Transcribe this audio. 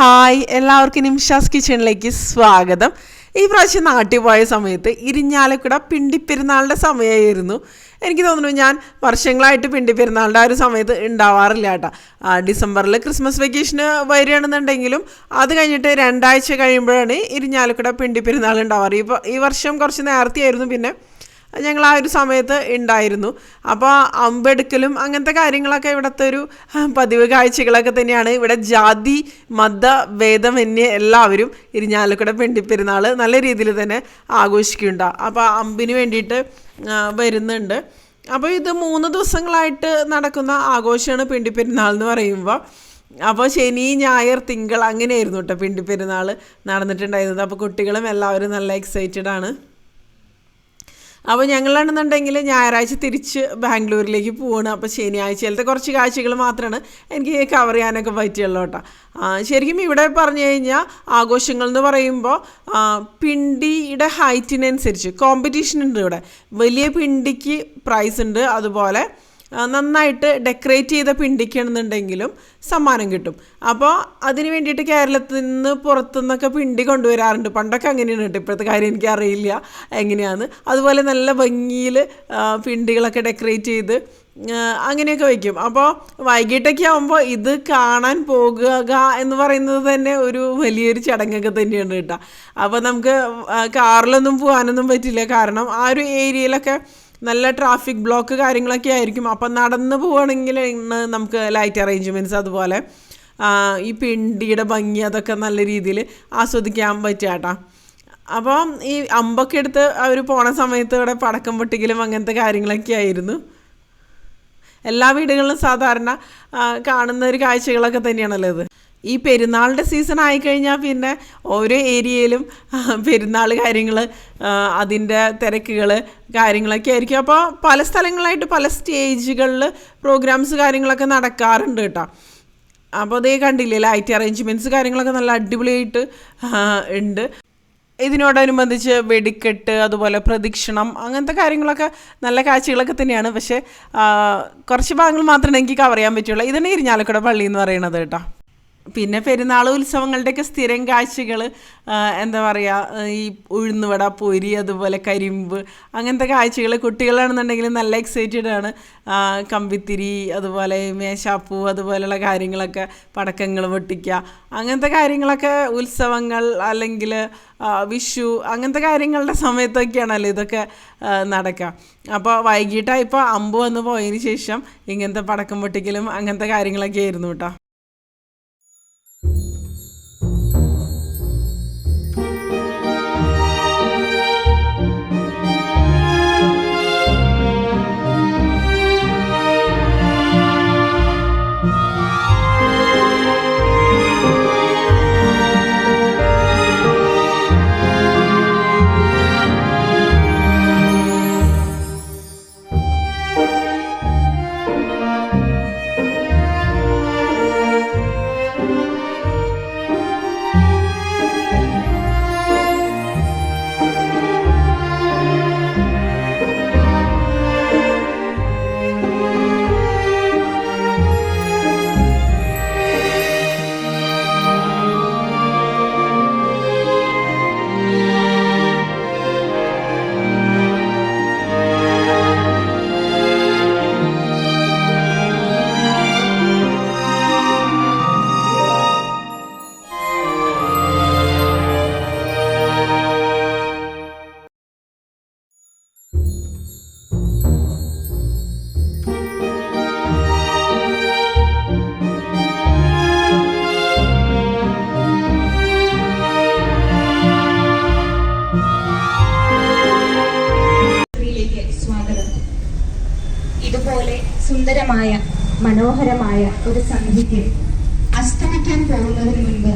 Hi, എല്ലാവർക്കും നിമിഷാസ് കിച്ചണിലേക്ക് സ്വാഗതം. ഈ പ്രാവശ്യം നാട്ടിൽ പോയ സമയത്ത് ഇരിഞ്ഞാലക്കുട പിണ്ടിപ്പെരുന്നാളിൻ്റെ സമയമായിരുന്നു. എനിക്ക് തോന്നുന്നു ഞാൻ വർഷങ്ങളായിട്ട് പിണ്ടിപ്പെരുന്നാളിൻ്റെ ആ ഒരു സമയത്ത് ഉണ്ടാവാറില്ല കേട്ടോ. ഡിസംബറിൽ ക്രിസ്മസ് വെക്കേഷന് വരികയാണെന്നുണ്ടെങ്കിലും അത് കഴിഞ്ഞിട്ട് 2 ആഴ്ച കഴിയുമ്പോഴാണ് ഇരിഞ്ഞാലക്കുട പിണ്ടിപ്പെരുന്നാൾ ഉണ്ടാവാറ്. ഈ വർഷം കുറച്ച് നേരത്തെയായിരുന്നു പിന്നെ ഞങ്ങൾ ആ ഒരു സമയത്ത് ഉണ്ടായിരുന്നു. അപ്പോൾ അമ്പെടുക്കലും അങ്ങനത്തെ കാര്യങ്ങളൊക്കെ ഇവിടുത്തെ ഒരു പതിവ് കാഴ്ചകളൊക്കെ തന്നെയാണ്. ഇവിടെ ജാതി മത ഭേദമന്യേ എല്ലാവരും ഇരിഞ്ഞാലക്കുട പിണ്ടിപ്പെരുന്നാൾ നല്ല രീതിയിൽ തന്നെ ആഘോഷിക്കുന്നുണ്ടാവും. അപ്പോൾ അമ്പിന് വേണ്ടിയിട്ട് വരുന്നുണ്ട്. അപ്പോൾ ഇത് 3 ദിവസങ്ങളായിട്ട് നടക്കുന്ന ആഘോഷമാണ് പിണ്ടിപ്പെരുന്നാൾ എന്ന് പറയുമ്പോൾ. അപ്പോൾ ശനി ഞായർ തിങ്കൾ അങ്ങനെയായിരുന്നു കേട്ടോ പിണ്ടിപ്പെരുന്നാൾ നടന്നിട്ടുണ്ടായിരുന്നത്. അപ്പോൾ കുട്ടികളും എല്ലാവരും നല്ല എക്സൈറ്റഡ് ആണ്. അപ്പോൾ ഞങ്ങളാണെന്നുണ്ടെങ്കിൽ ഞായറാഴ്ച തിരിച്ച് ബാംഗ്ലൂരിലേക്ക് പോവാണ്. അപ്പോൾ ശനിയാഴ്ചയിലത്തെ കുറച്ച് കാഴ്ചകൾ മാത്രമാണ് എനിക്ക് കവർ ചെയ്യാനൊക്കെ പറ്റിയുള്ളൂ കേട്ടോ. ശരിക്കും ഇവിടെ പറഞ്ഞു കഴിഞ്ഞാൽ ആഘോഷങ്ങൾ എന്ന് പറയുമ്പോൾ പിണ്ടിയുടെ ഹൈറ്റിനനുസരിച്ച് കോമ്പറ്റീഷൻ ഉണ്ട്. ഇവിടെ വലിയ പിണ്ടിക്ക് പ്രൈസ് ഉണ്ട്, അതുപോലെ നന്നായിട്ട് ഡെക്കറേറ്റ് ചെയ്ത പിണ്ടിക്കാണെന്നുണ്ടെങ്കിലും സമ്മാനം കിട്ടും. അപ്പോൾ അതിന് വേണ്ടിയിട്ട് കേരളത്തിൽ നിന്ന് പുറത്തുനിന്നൊക്കെ പിണ്ടി കൊണ്ടുവരാറുണ്ട്. പണ്ടൊക്കെ അങ്ങനെയാണ് കേട്ടോ, ഇപ്പോഴത്തെ കാര്യം എനിക്കറിയില്ല എങ്ങനെയാണ്. അതുപോലെ നല്ല ഭംഗിയിൽ പിണ്ടികളൊക്കെ ഡെക്കറേറ്റ് ചെയ്ത് അങ്ങനെയൊക്കെ വയ്ക്കും. അപ്പോൾ വൈകിട്ടൊക്കെ ആകുമ്പോൾ ഇത് കാണാൻ പോകുക എന്ന് പറയുന്നത് തന്നെ ഒരു വലിയൊരു ചടങ്ങൊക്കെ തന്നെയാണ് കേട്ടോ. അപ്പോൾ നമുക്ക് കാറിലൊന്നും പോകാനൊന്നും പറ്റില്ല, കാരണം ആ ഒരു ഏരിയയിലൊക്കെ നല്ല ട്രാഫിക് ബ്ലോക്ക് കാര്യങ്ങളൊക്കെ ആയിരിക്കും. അപ്പം നടന്ന് പോവുകയാണെങ്കിൽ നമുക്ക് ലൈറ്റ് അറേഞ്ച്മെൻറ്റ്സ് അതുപോലെ ഈ പിണ്ടിയുടെ ഭംഗി അതൊക്കെ നല്ല രീതിയിൽ ആസ്വദിക്കാൻ പറ്റുക കേട്ടോ. അപ്പം ഈ അമ്പൊക്കെ എടുത്ത് അവർ പോണ സമയത്ത് ഇവിടെ പടക്കം പൊട്ടിക്കലും അങ്ങനത്തെ കാര്യങ്ങളൊക്കെ ആയിരുന്നു. എല്ലാ വീടുകളിലും സാധാരണ കാണുന്ന ഒരു കാഴ്ചകളൊക്കെ തന്നെയാണല്ലോ ഇത്. ഈ പെരുന്നാളിൻ്റെ സീസൺ ആയിക്കഴിഞ്ഞാൽ പിന്നെ ഓരോ ഏരിയയിലും പെരുന്നാൾ കാര്യങ്ങൾ, അതിൻ്റെ തിരക്കുകൾ കാര്യങ്ങളൊക്കെ ആയിരിക്കും. അപ്പോൾ പല സ്ഥലങ്ങളായിട്ട് പല സ്റ്റേജുകളിൽ പ്രോഗ്രാംസ് കാര്യങ്ങളൊക്കെ നടക്കാറുണ്ട് കേട്ടോ. അപ്പോൾ അതേ കണ്ടില്ലേ, ലൈറ്റ് അറേഞ്ച്മെൻറ്റ്സ് കാര്യങ്ങളൊക്കെ നല്ല അടിപൊളിയായിട്ട് ഉണ്ട്. ഇതിനോടനുബന്ധിച്ച് വെടിക്കെട്ട് അതുപോലെ പ്രദക്ഷിണം അങ്ങനത്തെ കാര്യങ്ങളൊക്കെ നല്ല കാഴ്ചകളൊക്കെ തന്നെയാണ്. പക്ഷേ കുറച്ച് ഭാഗങ്ങൾ മാത്രമേ എനിക്ക് കവർ ചെയ്യാൻ പറ്റുള്ളൂ. ഇതാണ് ഇരിഞ്ഞാലക്കുട പള്ളി എന്ന് പറയുന്നത് കേട്ടോ. പിന്നെ പെരുന്നാൾ ഉത്സവങ്ങളുടെയൊക്കെ സ്ഥിരം കാഴ്ചകൾ എന്താ പറയുക, ഈ ഉഴുന്നുവട, പൊരി, അതുപോലെ കരിമ്പ് അങ്ങനത്തെ കാഴ്ചകൾ. കുട്ടികളാണെന്നുണ്ടെങ്കിൽ നല്ല എക്സൈറ്റഡ് ആണ്. കമ്പിത്തിരി അതുപോലെ മേശാപ്പൂ അതുപോലെയുള്ള കാര്യങ്ങളൊക്കെ, പടക്കങ്ങൾ പൊട്ടിക്കുക അങ്ങനത്തെ കാര്യങ്ങളൊക്കെ ഉത്സവങ്ങൾ അല്ലെങ്കിൽ വിഷു അങ്ങനത്തെ കാര്യങ്ങളുടെ സമയത്തൊക്കെയാണല്ലോ ഇതൊക്കെ നടക്കുക. അപ്പോൾ വൈകിട്ടായിപ്പോൾ അമ്പ് വന്ന് പോയതിന് ശേഷം ഇങ്ങനത്തെ പടക്കം പൊട്ടിക്കലും അങ്ങനത്തെ കാര്യങ്ങളൊക്കെ ആയിരുന്നു കേട്ടോ. ഇതുപോലെ സുന്ദരമായ മനോഹരമായ ഒരു സന്ധ്യയ്ക്ക് അസ്തമിക്കാൻ പോകുന്നതിന് മുൻപ്